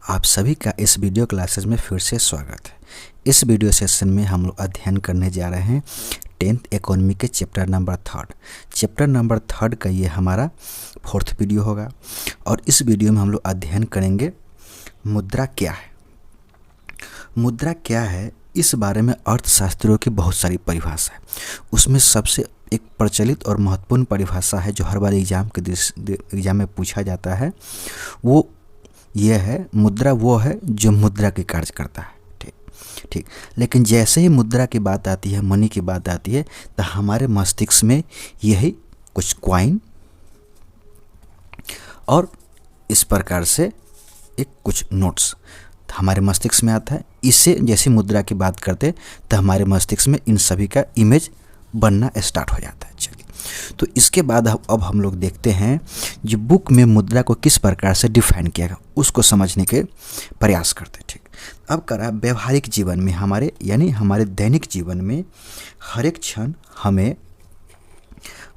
आप सभी का इस वीडियो क्लासेस में फिर से स्वागत है। इस वीडियो सेशन में हम लोग अध्ययन करने जा रहे हैं 10th इकोनॉमी के चैप्टर नंबर 3 का ये हमारा 4th वीडियो होगा। और इस वीडियो में हम लोग अध्ययन करेंगे मुद्रा क्या है। मुद्रा क्या है, इस बारे में अर्थशास्त्रियों की बहुत सारी परिभाषा है। उसमें सबसे एक प्रचलित और महत्वपूर्ण परिभाषा है जो हर बार एग्जाम में पूछा जाता है, वो ये है मुद्रा वो है जो मुद्रा के कार्य करता है। ठीक। लेकिन जैसे ही मुद्रा की बात आती है, मनी की बात आती है, तो हमारे मस्तिष्क में यही कुछ क्वाइन और इस प्रकार से एक कुछ नोट्स हमारे मस्तिष्क में आता है। इससे जैसे मुद्रा की बात करते तो हमारे मस्तिष्क में इन सभी का इमेज बनना स्टार्ट हो जाता है। चलिए, तो इसके बाद अब हम लोग देखते हैं जो बुक में मुद्रा को किस प्रकार से डिफाइन किया गया, उसको समझने के प्रयास करते हैं। ठीक, अब करा व्यवहारिक जीवन में हमारे यानी हमारे दैनिक जीवन में हर एक क्षण हमें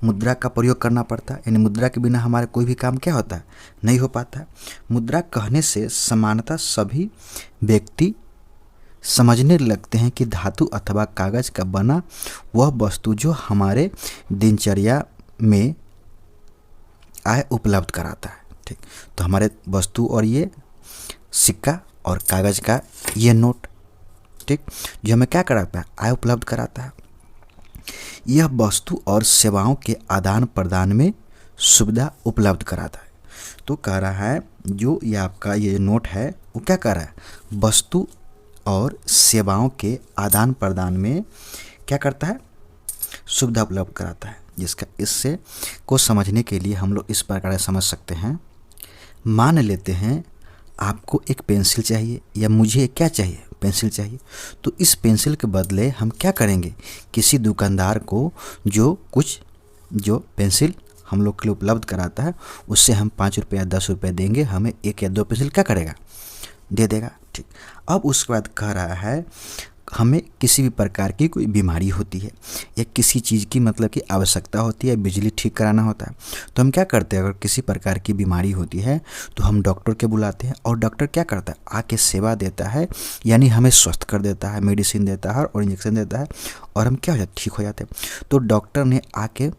मुद्रा का प्रयोग करना पड़ता है। यानी मुद्रा के बिना हमारा कोई भी काम क्या होता है, नहीं हो पाता है। मुद्रा कहने से सामान्यतः सभी व्यक्ति समझने लगते हैं कि धातु अथवा कागज का बना वह वस्तु जो हमारे दिनचर्या में आय उपलब्ध कराता है। ठीक, तो हमारे वस्तु और ये सिक्का और कागज का ये नोट, ठीक, जो हमें क्या कराता है, आय उपलब्ध कराता है। यह वस्तु और सेवाओं के आदान प्रदान में सुविधा उपलब्ध कराता है। तो कह रहा है जो ये आपका ये नोट है वो क्या कर रहा है, वस्तु और सेवाओं के आदान प्रदान में क्या करता है, सुविधा उपलब्ध कराता है। जिसका इससे को समझने के लिए हम लोग इस प्रकार से समझ सकते हैं। मान लेते हैं आपको एक पेंसिल चाहिए या मुझे क्या चाहिए, पेंसिल चाहिए। तो इस पेंसिल के बदले हम क्या करेंगे, किसी दुकानदार को जो पेंसिल हम लोग के लिए उपलब्ध कराता है उससे हम 5 रुपये 10 रुपये देंगे, हमें 1 या 2 पेंसिल क्या करेगा, दे देगा। ठीक, अब उसके बाद कह रहा है हमें किसी भी प्रकार की कोई बीमारी होती है या किसी चीज़ की मतलब कि आवश्यकता होती है, बिजली ठीक कराना होता है, तो हम क्या करते हैं, अगर किसी प्रकार की बीमारी होती है तो हम डॉक्टर के बुलाते हैं और डॉक्टर क्या करता है, आके सेवा देता है, यानी हमें स्वस्थ कर देता है, मेडिसिन देता है और इंजेक्शन देता है और हम क्या हो जाते, ठीक हो जाते हैं। तो डॉक्टर ने आके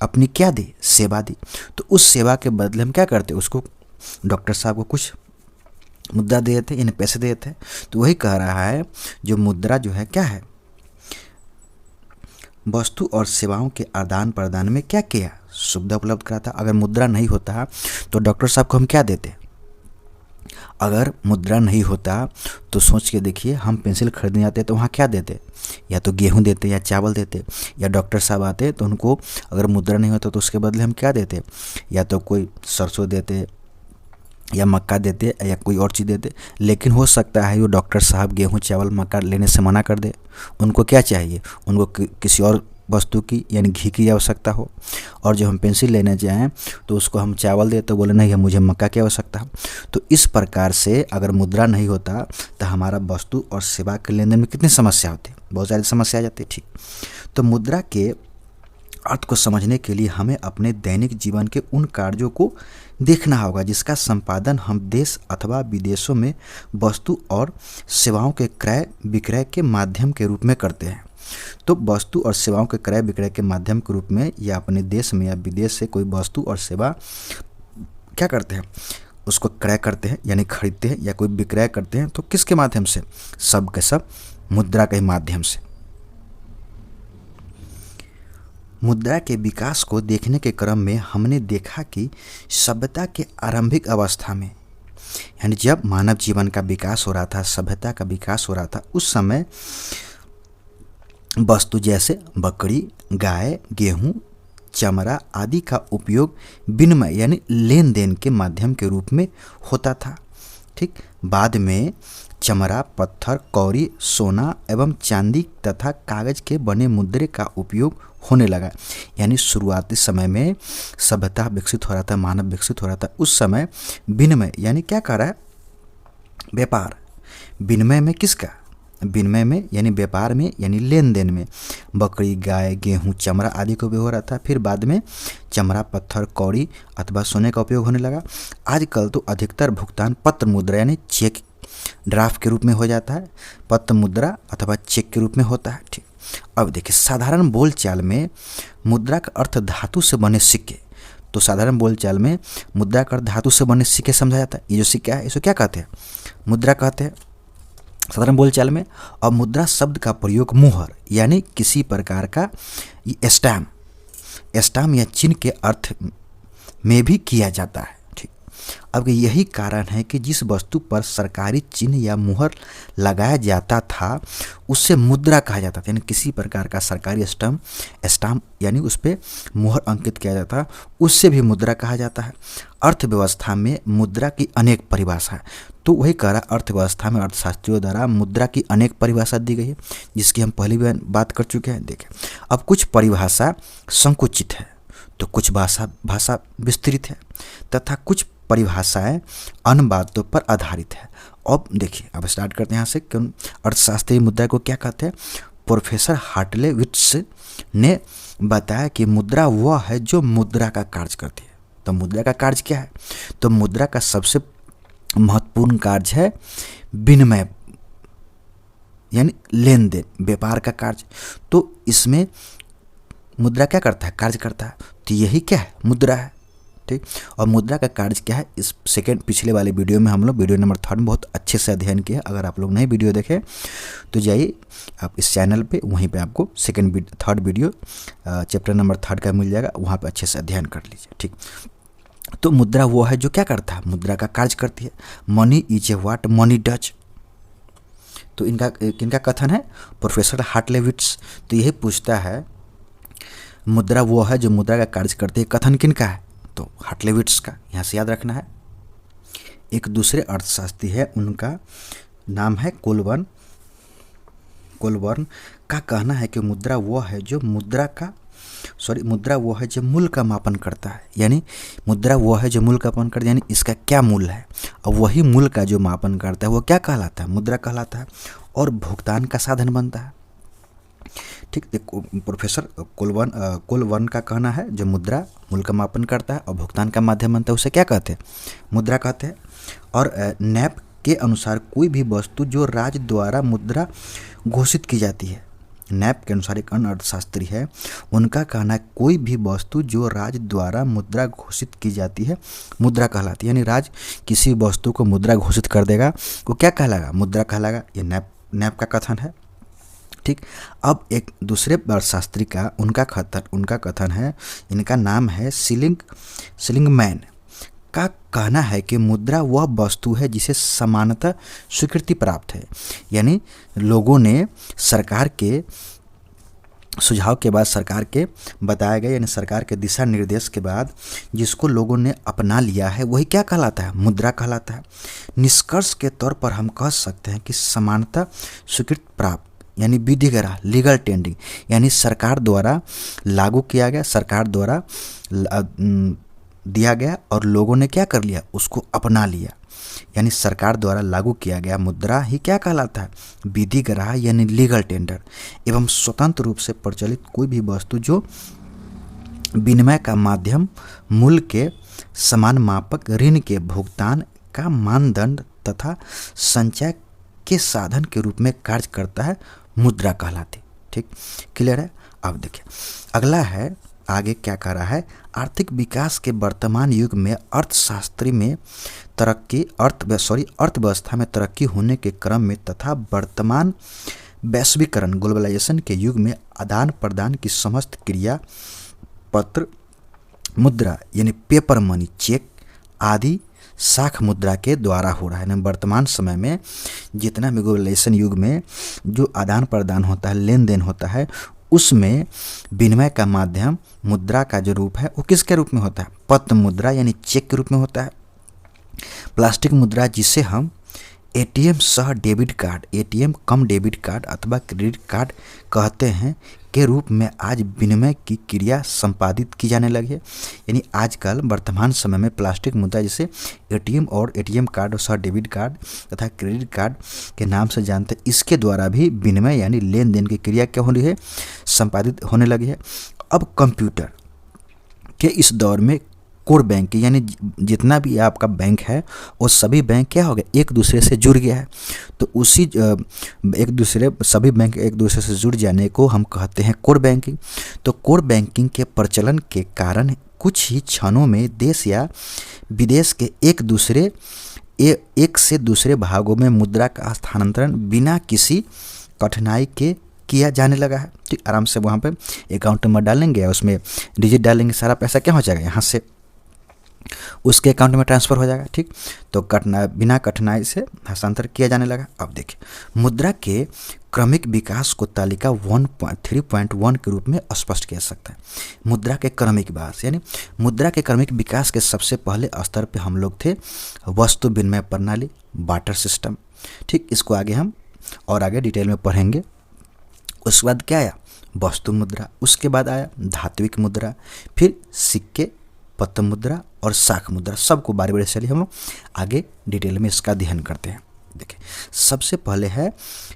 अपनी क्या दी, सेवा दी। तो उस सेवा के बदले हम क्या करते, उसको डॉक्टर साहब को कुछ मुद्रा दे देते, यानी पैसे दे देते। तो वही कह रहा है जो मुद्रा जो है क्या है, वस्तु और सेवाओं के आदान प्रदान में क्या किया, सुविधा उपलब्ध कराता। अगर मुद्रा नहीं होता तो डॉक्टर साहब को हम क्या देते, अगर मुद्रा नहीं होता तो सोच के देखिए, हम पेंसिल खरीदने जाते तो वहाँ क्या देते, या तो गेहूँ देते या चावल देते, या डॉक्टर साहब आते तो उनको अगर मुद्रा नहीं होता तो उसके बदले हम क्या देते, या तो कोई सरसों देते या मक्का देते या कोई और चीज़ देते। लेकिन हो सकता है वो डॉक्टर साहब गेहूं चावल मक्का लेने से मना कर दे, उनको क्या चाहिए, उनको किसी और वस्तु की यानी घी की आवश्यकता हो। और जब हम पेंसिल लेने जाएं तो उसको हम चावल दे तो बोले नहीं मुझे मक्का की आवश्यकता हो। तो इस प्रकार से अगर मुद्रा नहीं होता तो हमारा वस्तु और सेवा के लेन देन में कितनी समस्या होती, बहुत सारी समस्या आ जाती। ठीक, तो मुद्रा के अर्थ को समझने के लिए हमें अपने दैनिक जीवन के उन कार्यों को देखना होगा जिसका संपादन हम देश अथवा विदेशों में वस्तु और सेवाओं के क्रय विक्रय के माध्यम के रूप में करते हैं। तो वस्तु और सेवाओं के क्रय विक्रय के माध्यम के रूप में या अपने देश में या विदेश से कोई वस्तु और सेवा क्या करते हैं, उसको क्रय करते हैं यानी खरीदते हैं या कोई विक्रय करते हैं। तो किसके माध्यम से, सब के सब मुद्रा के माध्यम से। मुद्रा के विकास को देखने के क्रम में हमने देखा कि सभ्यता के आरंभिक अवस्था में यानी जब मानव जीवन का विकास हो रहा था, सभ्यता का विकास हो रहा था, उस समय वस्तु जैसे बकरी, गाय, गेहूं, चमड़ा आदि का उपयोग विनिमय यानी लेन देन के माध्यम के रूप में होता था। ठीक, बाद में चमड़ा, पत्थर, कौड़ी, सोना एवं चांदी तथा कागज के बने मुद्रे का उपयोग होने लगा। यानी शुरुआती समय में सभ्यता विकसित हो रहा था, मानव विकसित हो रहा था, उस समय विनिमय यानी क्या कर रहा है, व्यापार, विनिमय में किसका, विनिमय में यानी व्यापार में यानी लेन देन में बकरी, गाय, गेहूँ, चमड़ा आदि का उपयोग हो रहा था। फिर बाद में चमड़ा, पत्थर, कौड़ी अथवा सोने का उपयोग होने लगा। आजकल तो अधिकतर भुगतान पत्र मुद्रा यानी चेक, ड्राफ्ट के रूप में हो जाता है, पत्र मुद्रा अथवा चेक के रूप में होता है। ठीक, अब देखिए साधारण बोलचाल में मुद्रा का अर्थ धातु से बने सिक्के। तो साधारण बोलचाल में मुद्रा का अर्थ धातु से बने सिक्के समझा जाता है। ये जो सिक्का है इसे क्या कहते हैं? मुद्रा कहते हैं साधारण बोलचाल में। और मुद्रा शब्द का प्रयोग मुहर यानी किसी प्रकार का स्टाम्प या चिन्ह के अर्थ में भी किया जाता है। ठीक, अब यही कारण है कि जिस वस्तु पर सरकारी चिन्ह या मुहर लगाया जाता था उससे मुद्रा कहा जाता था। यानी किसी प्रकार का सरकारी स्टाम्प यानी उस पर मुहर अंकित किया जाता है, उससे भी मुद्रा कहा जाता है। अर्थव्यवस्था में मुद्रा की अनेक परिभाषा है। तो वही कह रहा, अर्थव्यवस्था में अर्थशास्त्रियों द्वारा मुद्रा की अनेक परिभाषा दी गई है, जिसकी हम पहले भी बात कर चुके हैं। देखें, अब कुछ परिभाषा संकुचित है तो कुछ भाषा विस्तृत है तथा कुछ परिभाषाएं अन्य बातों पर आधारित है। अब देखिए, अब स्टार्ट करते हैं यहाँ से। अर्थशास्त्रीय मुद्रा को क्या कहते हैं? प्रोफेसर हार्टलेविट्स ने बताया कि मुद्रा वह है जो मुद्रा का कार्य करती है। तो मुद्रा का कार्य क्या है? तो मुद्रा का सबसे महत्वपूर्ण कार्य है विनिमय यानी लेन देन, व्यापार का कार्य। तो इसमें मुद्रा क्या करता है? कार्य करता है। तो यही क्या है? मुद्रा है। ठीक, और मुद्रा का कार्य क्या है? इस पिछले वाले वीडियो में हम लोग वीडियो नंबर 3 में बहुत अच्छे से अध्ययन किया। अगर आप लोग नए वीडियो देखें तो जाइए आप इस चैनल पे, वहीं पे आपको थर्ड वीडियो चैप्टर नंबर 3 का मिल जाएगा, वहाँ पे अच्छे से अध्ययन कर लीजिए। ठीक, तो मुद्रा वो है जो क्या करता है? मुद्रा का कार्य करती है। Money is a what money does. तो इनका कथन है प्रोफेसर हार्टलेविट्स। तो यही पूछता है मुद्रा वो है जो मुद्रा का कार्य करती है। कथन किनका है? तो हार्टलेविट्स का, यहाँ से याद रखना है। एक दूसरे अर्थशास्त्री है, उनका नाम है कोलबर्न का कहना है कि मुद्रा वो है जो मुद्रा वो है जो मूल्य का मापन करता है। यानी मुद्रा वो है जो मूल्य का मापन करता है, यानी इसका क्या मूल्य है, और वही मूल्य का जो मापन करता है वो क्या कहलाता है? मुद्रा कहलाता है, और भुगतान का साधन बनता है। ठीक, देखो प्रोफेसर कोलबर्न का कहना है जो मुद्रा मूल्य का मापन करता है और भुगतान का माध्यम बनता है उसे क्या कहते हैं? मुद्रा कहते हैं। और नैप के अनुसार कोई भी वस्तु जो राज्य द्वारा मुद्रा घोषित की जाती है, नैप के अनुसार एक अन्य अर्थशास्त्री है, उनका कहना है कोई भी वस्तु जो राज्य द्वारा मुद्रा घोषित की जाती है मुद्रा कहलाती है। यानी राज्य किसी वस्तु को मुद्रा घोषित कर देगा वो क्या कहलाएगा? मुद्रा कहलाएगा। ये नैप का कथन है। ठीक, अब एक दूसरे अर्थशास्त्री का उनका कथन है, इनका नाम है सीलिंगमैन का कहना है कि मुद्रा वह वस्तु है जिसे समानतः स्वीकृति प्राप्त है। यानी लोगों ने सरकार के सुझाव के बाद, सरकार के बताए गए यानी सरकार के दिशा निर्देश के बाद जिसको लोगों ने अपना लिया है वही क्या कहलाता है? मुद्रा कहलाता है। निष्कर्ष के तौर पर हम कह सकते हैं कि समानता स्वीकृति प्राप्त यानी विधिगरा लीगल टेंडिंग यानी सरकार द्वारा लागू किया गया, सरकार द्वारा दिया गया और लोगों ने क्या कर लिया? उसको अपना लिया। यानी सरकार द्वारा लागू किया गया मुद्रा ही क्या कहलाता है? विधिग्राह यानी लीगल टेंडर एवं स्वतंत्र रूप से प्रचलित कोई भी वस्तु जो विनिमय का माध्यम, मूल्य के समान मापक, ऋण के भुगतान का मानदंड तथा संचय के साधन के रूप में कार्य करता है, मुद्रा कहलाती। ठीक, क्लियर है? अब देखिए अगला है, आगे क्या कह रहा है? आर्थिक विकास के वर्तमान युग में अर्थशास्त्री में अर्थव्यवस्था में तरक्की होने के क्रम में तथा वर्तमान वैश्वीकरण ग्लोबलाइजेशन के युग में आदान प्रदान की समस्त क्रिया पत्र मुद्रा यानी पेपर मनी, चेक आदि साख मुद्रा के द्वारा हो रहा है। वर्तमान समय में जितना भी ग्लोबलाइजेशन युग में जो आदान प्रदान होता है, लेन देन होता है, उसमें विनिमय का माध्यम मुद्रा का जो रूप है वो किसके रूप में होता है? पत्र मुद्रा यानी चेक के रूप में होता है। प्लास्टिक मुद्रा जिसे हम एटीएम सह डेबिट कार्ड, एटीएम कम डेबिट कार्ड अथवा क्रेडिट कार्ड कहते हैं के रूप में आज विनिमय की क्रिया संपादित की जाने लगी है। यानी आजकल वर्तमान समय में प्लास्टिक मुद्रा जैसे एटीएम और एटीएम कार्ड और सह डेबिट कार्ड तथा क्रेडिट कार्ड के नाम से जानते हैं, इसके द्वारा भी विनिमय यानी लेन देन की क्रिया क्या हो रही है, संपादित होने लगी है। अब कंप्यूटर के इस दौर में कोर बैंक यानी जितना भी आपका बैंक है वो सभी बैंक क्या हो गया, एक दूसरे से जुड़ गया है। तो उसी सभी बैंक एक दूसरे से जुड़ जाने को हम कहते हैं कोर बैंकिंग। तो कोर बैंकिंग के प्रचलन के कारण कुछ ही क्षणों में देश या विदेश के एक से दूसरे भागों में मुद्रा का स्थानांतरण बिना किसी कठिनाई के किया जाने लगा है। ठीक, आराम से वहाँ पे अकाउंट नंबर डालेंगे, उसमें डिजिट डालेंगे, सारा पैसा क्या हो जाएगा, यहाँ से उसके अकाउंट में ट्रांसफ़र हो जाएगा। ठीक, तो बिना कठिनाई से हस्तांतरण किया जाने लगा। अब देखिए मुद्रा के क्रमिक विकास को तालिका 3.1 के रूप में स्पष्ट किया जा सकता है। मुद्रा के क्रमिक विकास यानी मुद्रा के क्रमिक विकास के सबसे पहले स्तर पे हम लोग थे वस्तु विनिमय प्रणाली, बार्टर सिस्टम। ठीक, इसको आगे हम और आगे डिटेल में पढ़ेंगे। उसके बाद क्या आया, वस्तु मुद्रा, उसके बाद आया धात्विक मुद्रा, फिर सिक्के, पत्र मुद्रा और शाख मुद्रा। सबको बारी बारी से हम लोग आगे डिटेल में इसका अध्ययन करते हैं। देखिए सबसे पहले है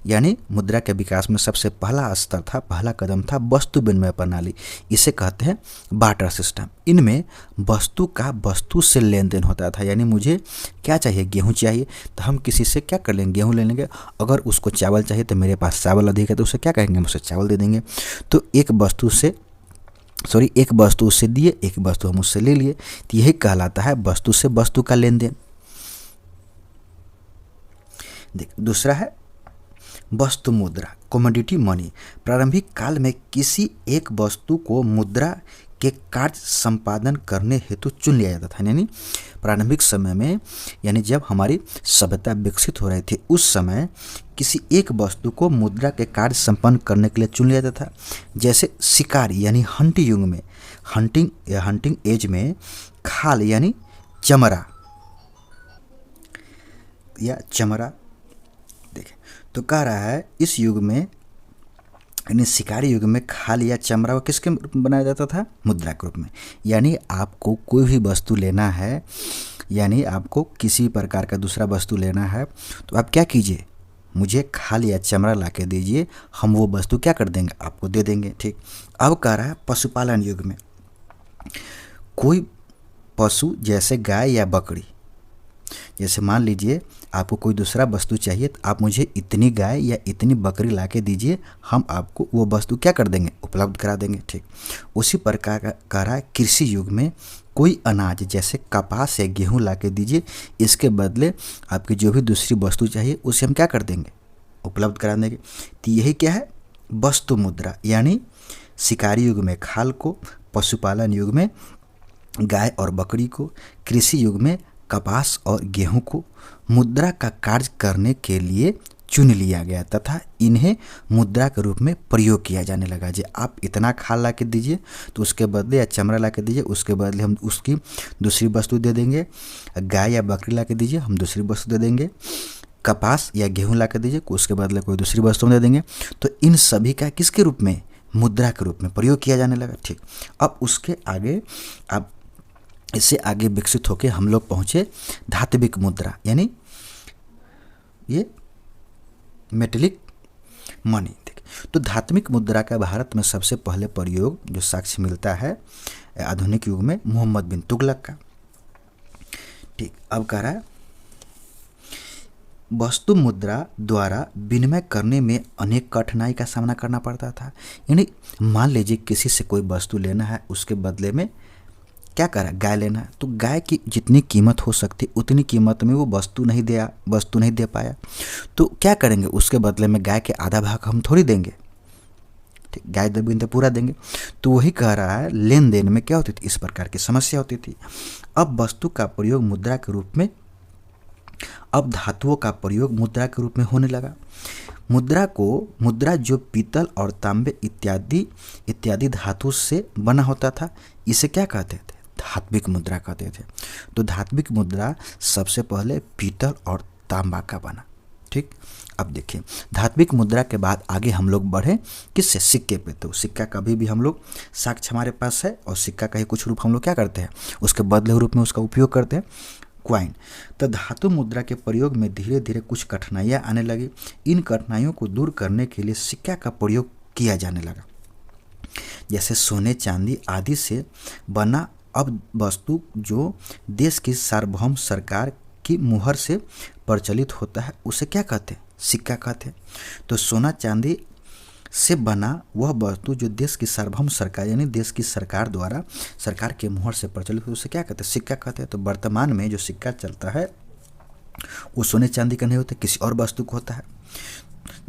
यानी मुद्रा के विकास में सबसे पहला स्तर था, पहला कदम था वस्तु विनिमय प्रणाली, इसे कहते हैं बार्टर सिस्टम। इनमें वस्तु का वस्तु से लेन देन होता था। यानी मुझे क्या चाहिए, गेहूँ चाहिए तो हम किसी से क्या कर लेंगे, गेहूँ ले लेंगे। अगर उसको चावल चाहिए तो मेरे पास चावल अधिक है तो उसे क्या कहेंगे, मुझसे चावल दे देंगे। तो एक वस्तु उससे दिए, एक वस्तु हम उससे ले लिए, तो यही कहलाता है वस्तु से वस्तु का लेन देन। देख दूसरा है वस्तु मुद्रा, कमोडिटी मनी। प्रारंभिक काल में किसी एक वस्तु को मुद्रा के कार्य संपादन करने हेतु चुन लिया जाता था। यानी प्रारंभिक समय में यानी जब हमारी सभ्यता विकसित हो रही थी उस समय किसी एक वस्तु को मुद्रा के कार्य संपन्न करने के लिए चुन लिया जाता था। जैसे शिकारी यानी हंटिंग युग में, हंटिंग एज में खाल यानी चमड़ा या चमड़ा। देखिए तो कह रहा है इस युग में यानी शिकारी युग में खाल या चमड़ा को किसके बनाया जाता था, मुद्रा के रूप में। यानी आपको कोई भी वस्तु लेना है, यानी आपको किसी प्रकार का दूसरा वस्तु लेना है तो आप क्या कीजिए, मुझे खाल या चमड़ा ला के दीजिए, हम वो वस्तु क्या कर देंगे, आपको दे देंगे। ठीक, अब कह रहा है पशुपालन युग में कोई पशु जैसे गाय या बकरी, जैसे मान लीजिए आपको कोई दूसरा वस्तु चाहिए तो आप मुझे इतनी गाय या इतनी बकरी ला के दीजिए, हम आपको वो वस्तु क्या कर देंगे, उपलब्ध करा देंगे। ठीक, उसी प्रकार का कह रहा है कृषि युग में कोई अनाज जैसे कपास या गेहूँ ला के दीजिए, इसके बदले आपकी जो भी दूसरी वस्तु चाहिए उसे हम क्या कर देंगे, उपलब्ध करा देंगे। तो यही क्या है वस्तु मुद्रा। यानी शिकारी युग में खाल को, पशुपालन युग में गाय और बकरी को, कृषि युग में कपास और गेहूं को मुद्रा का कार्य करने के लिए चुन लिया गया तथा इन्हें मुद्रा के रूप में प्रयोग किया जाने लगा। जो आप इतना खाल ला के दीजिए तो उसके बदले, या चमड़ा ला के दीजिए उसके बदले हम उसकी दूसरी वस्तु दे देंगे, गाय या बकरी ला के दीजिए हम दूसरी वस्तु दे देंगे, कपास या गेहूँ ला के दीजिए उसके बदले कोई दूसरी वस्तु दे देंगे। तो इन सभी का किसके रूप में, मुद्रा के रूप में प्रयोग किया जाने लगा। ठीक, अब उसके आगे अब इससे आगे विकसित होकर हम लोग पहुँचे धात्विक मुद्रा, यानी ये मेटेलिक मनी। तो धात्विक मुद्रा का भारत में सबसे पहले प्रयोग जो साक्ष्य मिलता है आधुनिक युग में मोहम्मद बिन तुगलक का। ठीक, अब कह रहा है वस्तु मुद्रा द्वारा विनिमय करने में अनेक कठिनाई का सामना करना पड़ता था। यानी मान लीजिए किसी से कोई वस्तु लेना है, उसके बदले में क्या करा, गाय लेना है, तो गाय की जितनी कीमत हो सकती उतनी कीमत में वो वस्तु नहीं दे पाया, तो क्या करेंगे, उसके बदले में गाय के आधा भाग हम थोड़ी देंगे। ठीक, गाय देंगे तो पूरा देंगे। तो वही कह रहा है लेन देन में क्या होती थी, इस प्रकार की समस्या होती थी। अब वस्तु का प्रयोग मुद्रा के रूप में, अब धातुओं का प्रयोग मुद्रा के रूप में होने लगा। मुद्रा जो पीतल और तांबे इत्यादि धातु से बना होता था, इसे क्या कहते थे, धात्विक मुद्रा कहते थे। तो धात्विक मुद्रा सबसे पहले पीतल और तांबा का बना। ठीक। अब देखिए धात्विक मुद्रा के बाद आगे हम लोग बढ़े किससे, सिक्के पे। तो सिक्का कभी भी हम लोग साक्ष्य हमारे पास है और सिक्का का ही कुछ रूप हम लोग क्या करते हैं, उसके बदले रूप में उसका उपयोग करते हैं, क्वाइन। तो धातु मुद्रा के प्रयोग में धीरे धीरे कुछ कठिनाइयाँ आने लगी। इन कठिनाइयों को दूर करने के लिए सिक्का का प्रयोग किया जाने लगा। जैसे सोने चांदी आदि से बना अब वस्तु जो देश की सार्वभौम सरकार की मुहर से प्रचलित होता है उसे क्या कहते हैं, सिक्का कहते हैं। तो सोना चांदी से बना वह वस्तु जो देश की सार्वभौम सरकार यानी देश की सरकार द्वारा सरकार के मुहर से प्रचलित हो उसे क्या कहते हैं, सिक्का कहते हैं। तो वर्तमान में जो सिक्का चलता है वो सोने चांदी का नहीं होता, किसी और वस्तु को होता है,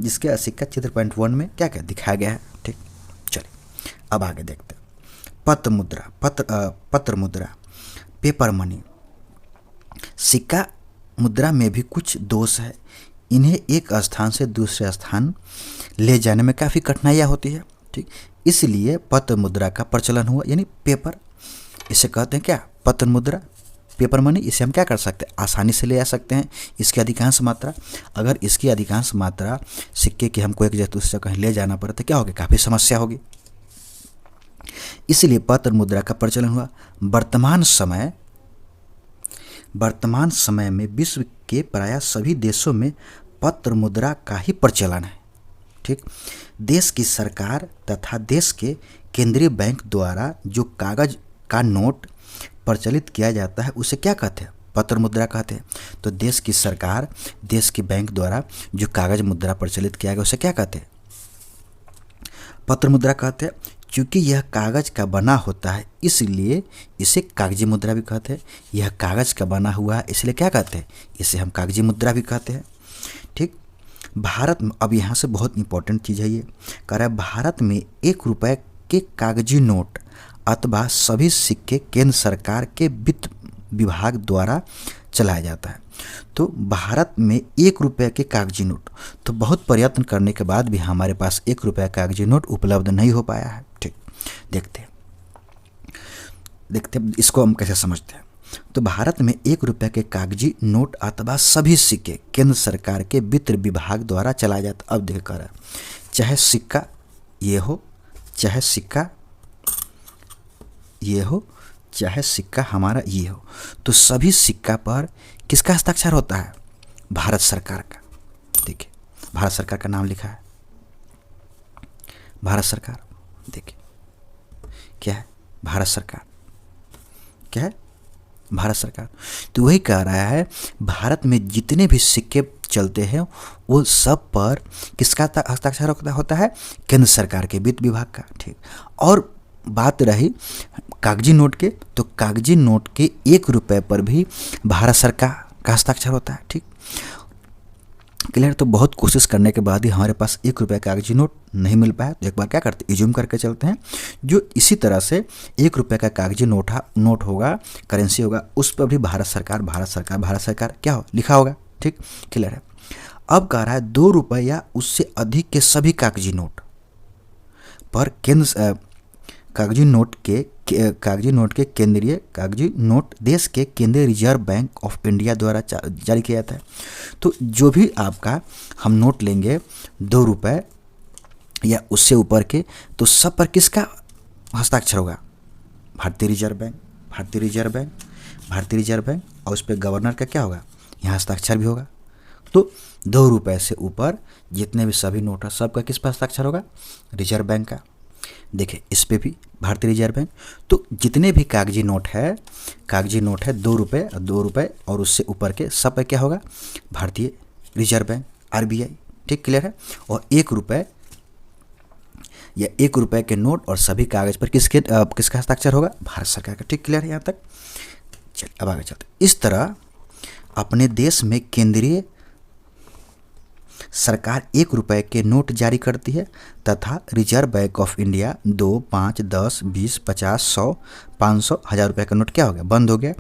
जिसके सिक्का चित्र पॉइंट 1 में क्या क्या दिखाया गया है। ठीक, चलिए अब आगे देखते हैं। पत्र मुद्रा, पत्र मुद्रा, पेपर मनी। सिक्का मुद्रा में भी कुछ दोष है। इन्हें एक स्थान से दूसरे स्थान ले जाने में काफ़ी कठिनाइयाँ होती है। ठीक, इसलिए पत्र मुद्रा का प्रचलन हुआ, यानी पेपर, इसे कहते हैं क्या, पत्र मुद्रा, पेपर मनी। इसे हम क्या कर सकते हैं, आसानी से ले जा सकते हैं। इसकी अधिकांश मात्रा, अगर इसकी अधिकांश मात्रा सिक्के की हमको एक जगह दूसरे कहीं ले जाना पड़े तो क्या होगी, काफ़ी समस्या होगी। इसलिए पत्र मुद्रा का प्रचलन हुआ। वर्तमान समय में विश्व के प्रायः सभी देशों में पत्र मुद्रा का ही प्रचलन है। ठीक, देश की सरकार तथा देश के केंद्रीय बैंक द्वारा जो कागज का नोट प्रचलित किया जाता है उसे क्या कहते हैं, पत्र मुद्रा कहते हैं। तो देश की सरकार, देश के बैंक द्वारा जो कागज मुद्रा प्रचलित किया गया उसे क्या कहते हैं, पत्र मुद्रा कहते हैं। चूँकि यह कागज का बना होता है इसलिए इसे कागजी मुद्रा भी कहते हैं। यह कागज का बना हुआ है इसलिए क्या कहते हैं, इसे हम कागजी मुद्रा भी कहते हैं। ठीक, भारत में अब यहाँ से बहुत इंपॉर्टेंट चीज़ है, ये कह रहा है भारत में 1 रुपये के कागजी नोट अथवा सभी सिक्के केंद्र सरकार के वित्त विभाग द्वारा चलाया जाता है। तो भारत में 1 रुपये के कागजी नोट, तो बहुत प्रयत्न करने के बाद भी हमारे पास 1 रुपये कागजी नोट उपलब्ध नहीं हो पाया है। ठीक, देखते इसको हम कैसे समझते हैं। तो भारत में 1 रुपये के कागजी नोट अथवा सभी सिक्के केंद्र सरकार के वित्त विभाग द्वारा चलाया जाता। अब देख कर चाहे सिक्का ये हो, चाहे सिक्का ये हो, चाहे सिक्का हमारा ये हो, तो सभी सिक्का पर किसका हस्ताक्षर होता है, भारत सरकार का। देखिए भारत सरकार का नाम लिखा है, भारत सरकार। देखिए क्या है, भारत सरकार, क्या है, भारत सरकार। तो वही कह रहा है भारत में जितने भी सिक्के चलते हैं वो सब पर किसका हस्ताक्षर होता है, केंद्र सरकार के वित्त विभाग का। ठीक, और बात रही कागजी नोट के, तो कागजी नोट के 1 रुपये पर भी भारत सरकार का हस्ताक्षर होता है। ठीक, क्लियर। तो बहुत कोशिश करने के बाद ही हमारे पास 1 रुपये कागजी नोट नहीं मिल पाया। तो एक बार क्या करते हैं, इज्यूम करके चलते हैं जो इसी तरह से 1 रुपये का कागजी नोट होगा, करेंसी होगा, उस पर भी भारत सरकार क्या हो लिखा होगा। ठीक, क्लियर है। अब कह रहा है 2 रुपये या उससे अधिक के सभी कागजी नोट पर कागजी नोट देश के केंद्रीय रिजर्व बैंक ऑफ इंडिया द्वारा जारी किया जाता है। तो जो भी आपका हम नोट लेंगे 2 रुपये या उससे ऊपर के, तो सब पर किसका हस्ताक्षर होगा, भारतीय रिजर्व बैंक, और उस पर गवर्नर का क्या होगा, यहाँ हस्ताक्षर भी होगा। तो 2 रुपये से ऊपर जितने भी सभी नोट है सबका किस पर हस्ताक्षर होगा, रिजर्व बैंक का। देखिए इस पे भी भारतीय रिजर्व बैंक। तो जितने भी कागजी नोट है 2 रुपये और उससे ऊपर के सब पे क्या होगा, भारतीय रिजर्व बैंक, RBI। ठीक, क्लियर है। और 1 रुपये या 1 रुपये के नोट और सभी कागज पर किसका हस्ताक्षर होगा, भारत सरकार का। ठीक, क्लियर है यहाँ तक। चलिए अब आगे चलते। इस तरह अपने देश में केंद्रीय सरकार 1 रुपये के नोट जारी करती है तथा रिजर्व बैंक ऑफ इंडिया 2, 5, 10, 20, 50, 100, 500, 1000 रुपये का नोट क्या हो गया, बंद हो गया,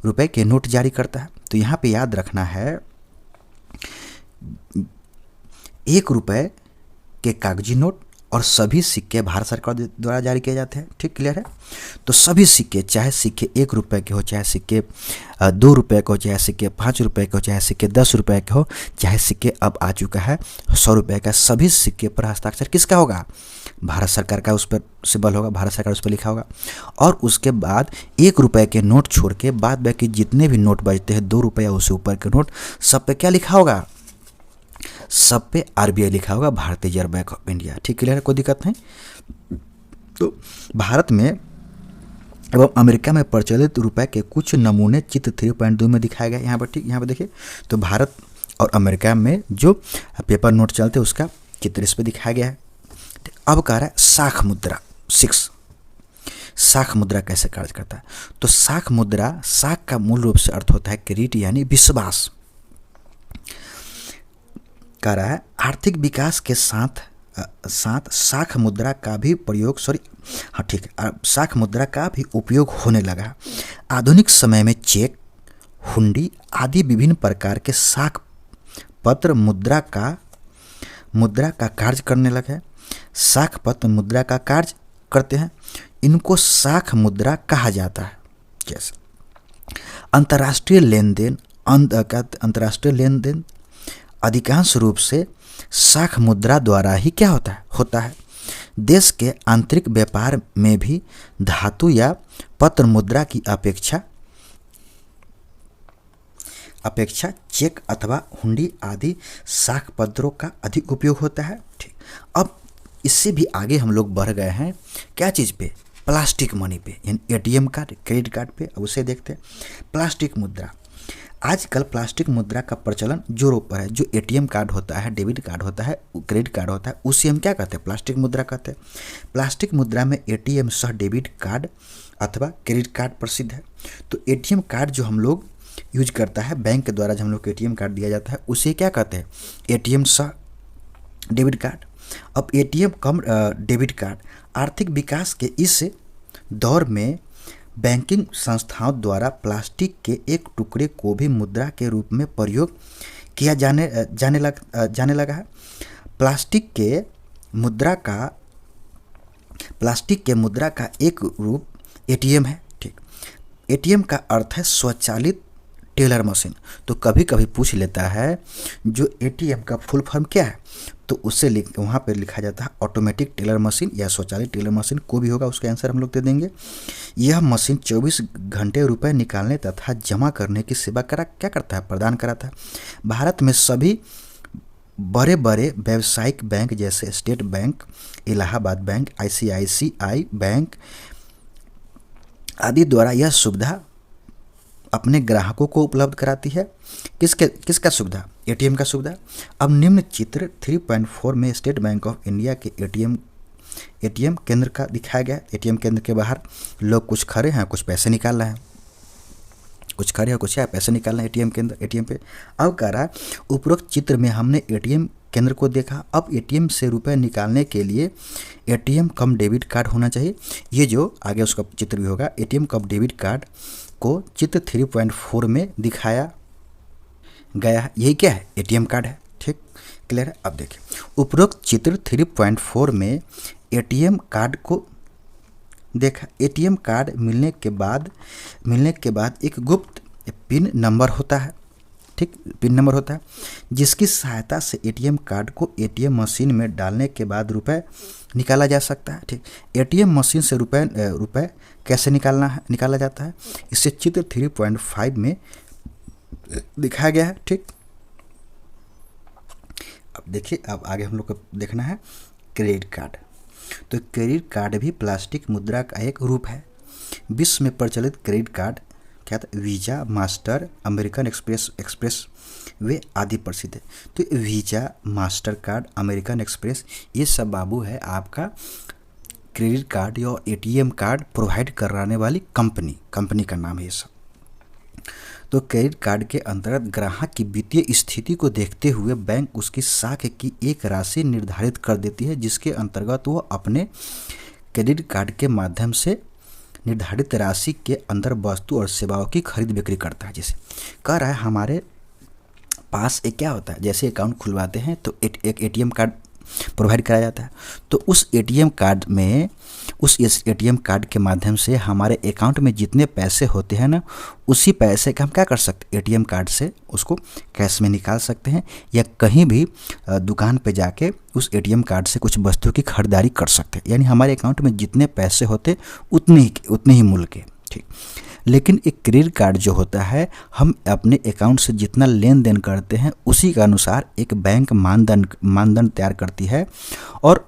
रुपए के नोट जारी करता है। तो यहाँ पे याद रखना है 1 रुपये के कागजी नोट और सभी सिक्के भारत सरकार द्वारा जारी किए जाते हैं। ठीक, क्लियर है। तो सभी सिक्के, चाहे सिक्के 1 रुपये के हो, चाहे सिक्के 2 रुपये के हो, चाहे सिक्के 5 रुपये के हो, चाहे सिक्के 10 रुपये के हो, चाहे सिक्के अब आ चुका है 100 रुपये का, सभी सिक्के पर हस्ताक्षर किसका होगा? भारत सरकार का उस पर सिंबल होगा, भारत सरकार उस पर लिखा होगा। और उसके बाद 1 रुपये के नोट छोड़ के बाद बाकी जितने भी नोट बचते हैं 2 रुपये या उससे ऊपर के नोट, सब पे क्या लिखा होगा? सब पे RBI लिखा होगा, भारतीय रिजर्व बैंक ऑफ इंडिया। ठीक, क्लियर है, कोई दिक्कत नहीं। तो भारत में एवं अमेरिका में प्रचलित रुपए के कुछ नमूने चित्र 3.2 में दिखाए गए यहाँ पर। ठीक, यहाँ पर देखिए, तो भारत और अमेरिका में जो पेपर नोट चलते हैं उसका चित्र इस पर दिखाया गया है। अब कह रहा है साख मुद्रा 6। साख मुद्रा कैसे कार्य करता है? तो साख मुद्रा, साख का मूल रूप से अर्थ होता है क्रेडिट यानी विश्वास। कह रहा है आर्थिक विकास के साथ साथ साख मुद्रा का भी प्रयोग ठीक है, साख मुद्रा का भी उपयोग होने लगा। आधुनिक समय में चेक, हुंडी आदि विभिन्न प्रकार के साख पत्र मुद्रा का कार्य करने लगे। साख पत्र मुद्रा का कार्य करते हैं, इनको साख मुद्रा कहा जाता है। कैसे? अंतर्राष्ट्रीय लेन देन अधिकांश रूप से साख मुद्रा द्वारा ही क्या होता है। देश के आंतरिक व्यापार में भी धातु या पत्र मुद्रा की अपेक्षा चेक अथवा हुंडी आदि साख पत्रों का अधिक उपयोग होता है। ठीक, अब इससे भी आगे हम लोग बढ़ गए हैं क्या चीज़ पे? प्लास्टिक मनी पे, यानी ATM कार्ड, क्रेडिट कार्ड पे। अब उसे देखते हैं। प्लास्टिक मुद्रा, आजकल प्लास्टिक मुद्रा का प्रचलन जोरों पर है। जो ATM कार्ड होता है, डेबिट कार्ड होता है, क्रेडिट कार्ड होता है, उसे हम क्या कहते हैं? प्लास्टिक मुद्रा कहते हैं। प्लास्टिक मुद्रा में ATM सह डेबिट कार्ड अथवा क्रेडिट कार्ड प्रसिद्ध है। तो ATM कार्ड जो हम लोग यूज करता है, बैंक के द्वारा जो हम लोग को ATM कार्ड दिया जाता है, उसे क्या कहते हैं? ATM सह डेबिट कार्ड। अब ATM कम डेबिट कार्ड, आर्थिक विकास के इस दौर में बैंकिंग संस्थाओं द्वारा प्लास्टिक के एक टुकड़े को भी मुद्रा के रूप में प्रयोग किया जाने लगा है। प्लास्टिक के मुद्रा का एक रूप ATM है। ठीक, ATM का अर्थ है स्वचालित टेलर मशीन। तो कभी कभी पूछ लेता है जो ATM का फुल फॉर्म क्या है, तो उससे वहाँ पर लिखा जाता है ऑटोमेटिक टेलर मशीन या स्वचालित टेलर मशीन, को भी होगा, उसका आंसर हम लोग दे देंगे। यह मशीन 24 घंटे रुपए निकालने तथा जमा करने की सेवा प्रदान कराता है। भारत में सभी बड़े बड़े व्यावसायिक बैंक जैसे state bank, Allahabad bank, ICICI bank आदि द्वारा यह सुविधा अपने ग्राहकों को उपलब्ध कराती है। किसका सुविधा? ATM का सुविधा। अब निम्न चित्र 3.4 में स्टेट बैंक ऑफ इंडिया के ATM केंद्र का दिखाया गया। ATM केंद्र के बाहर लोग कुछ खड़े हैं, कुछ पैसे निकाल रहे हैं, कुछ खड़े हैं, कुछ पैसे निकाल रहे हैं ATM पे। अब कह रहा है उपरोक्त चित्र में हमने ATM केंद्र को देखा। अब ATM से रुपए निकालने के लिए ATM कम डेबिट कार्ड होना चाहिए। ये जो आगे उसका चित्र भी होगा, ATM कम डेबिट कार्ड को चित्र 3.4 में दिखाया गया है। यही क्या है? ATM कार्ड है। ठीक, क्लियर है। अब देखिए उपरोक्त चित्र 3.4 में ATM कार्ड को देखा। ATM कार्ड मिलने के बाद एक गुप्त पिन नंबर होता है। ठीक, पिन नंबर होता है जिसकी सहायता से ATM कार्ड को ATM मशीन में डालने के बाद रुपए निकाला जा सकता है। ठीक, ATM मशीन से रुपए कैसे निकाला जाता है, इसे चित्र 3.5 में दिखाया गया है। ठीक, अब देखिए, अब आगे हम लोग को देखना है क्रेडिट कार्ड। तो क्रेडिट कार्ड भी प्लास्टिक मुद्रा का एक रूप है। विश्व में प्रचलित क्रेडिट कार्ड क्या था? Visa, master, American express way आदि प्रसिद्ध है। तो visa, master card, American express, ये सब बाबू है आपका क्रेडिट कार्ड या ATM कार्ड प्रोवाइड कराने वाली कंपनी का नाम है ये सब। तो क्रेडिट कार्ड के अंतर्गत ग्राहक की वित्तीय स्थिति को देखते हुए बैंक उसकी साख की एक राशि निर्धारित कर देती है, जिसके अंतर्गत वो अपने क्रेडिट कार्ड के माध्यम से निर्धारित राशि के अंदर वस्तु और सेवाओं की खरीद बिक्री करता है। जैसे कह रहा है हमारे पास एक क्या होता है, जैसे अकाउंट खुलवाते हैं तो एक ATM कार्ड प्रोवाइड कराया जाता है। तो उस एटीएम कार्ड में, उस एटीएम कार्ड के माध्यम से हमारे अकाउंट में जितने पैसे होते हैं ना, उसी पैसे का हम क्या कर सकते हैं, एटीएम कार्ड से उसको कैश में निकाल सकते हैं या कहीं भी दुकान पे जाके उस एटीएम कार्ड से कुछ वस्तु की खरीदारी कर सकते हैं। यानी हमारे अकाउंट में जितने पैसे होते उतने ही मूल्य के, ठीक। लेकिन एक क्रेडिट कार्ड जो होता है, हम अपने अकाउंट से जितना लेन देन करते हैं उसी के अनुसार एक बैंक मानदंड तैयार करती है और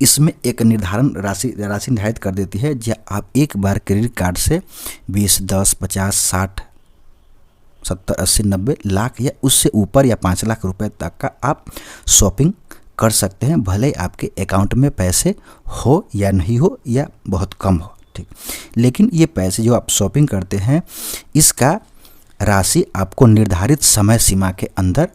इसमें एक निर्धारण राशि निर्धारित कर देती है। जो आप एक बार क्रेडिट कार्ड से 20, 10, 50, 60, 70, 80, 90 लाख या उससे ऊपर या 5 लाख रुपए तक का आप शॉपिंग कर सकते हैं, भले आपके अकाउंट में पैसे हो या नहीं हो या बहुत कम हो, ठीक। लेकिन ये पैसे जो आप शॉपिंग करते हैं, इसका राशि आपको निर्धारित समय सीमा के अंदर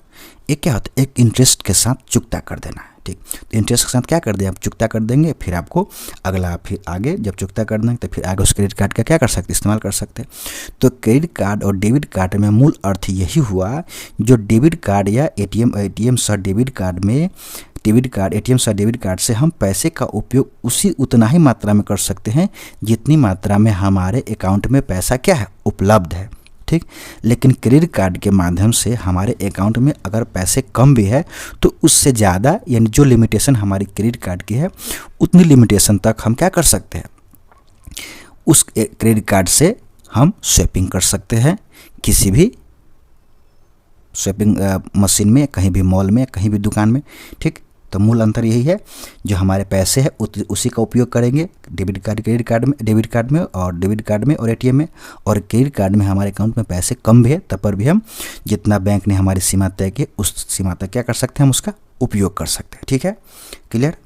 एक क्या होता है, एक इंटरेस्ट के साथ चुकता कर देना है, ठीक। तो इंटरेस्ट के साथ क्या कर दें, आप चुकता कर देंगे, फिर आपको अगला, फिर आगे जब चुकता कर देंगे तो फिर आगे उस क्रेडिट कार्ड का क्या कर सकते, इस्तेमाल कर सकते हैं। तो क्रेडिट कार्ड और डेबिट कार्ड में मूल अर्थ यही हुआ, जो डेबिट कार्ड या एटीएम सह डेबिट कार्ड में एटीएम सह डेबिट कार्ड से हम पैसे का उपयोग उतना ही मात्रा में कर सकते हैं जितनी मात्रा में हमारे अकाउंट में पैसा क्या है, उपलब्ध है, ठीक। लेकिन क्रेडिट कार्ड के माध्यम से हमारे अकाउंट में अगर पैसे कम भी है तो उससे ज़्यादा, यानी जो लिमिटेशन हमारी क्रेडिट कार्ड की है उतनी लिमिटेशन तक हम क्या कर सकते हैं, उस क्रेडिट कार्ड से हम शॉपिंग कर सकते हैं किसी भी शॉपिंग मशीन में, कहीं भी मॉल में, कहीं भी दुकान में, ठीक। तो मूल अंतर यही है, जो हमारे पैसे हैं उसी का उपयोग करेंगे डेबिट कार्ड में और एटीएम में। और क्रेडिट कार्ड में हमारे अकाउंट में पैसे कम भी है तब पर भी हम जितना बैंक ने हमारी सीमा तय की उस सीमा तक क्या कर सकते हैं, हम उसका उपयोग कर सकते हैं, ठीक है। क्लियर।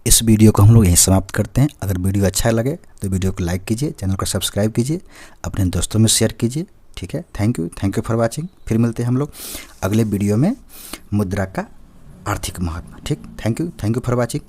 इस वीडियो को हम लोग यहीं समाप्त करते हैं। अगर वीडियो अच्छा लगे तो वीडियो को लाइक कीजिए, चैनल को सब्सक्राइब कीजिए, अपने दोस्तों में शेयर कीजिए, ठीक है। Thank you for watching. फिर मिलते हैं हम लोग अगले वीडियो में, मुद्रा का आर्थिक महत्व, ठीक। Thank you for watching.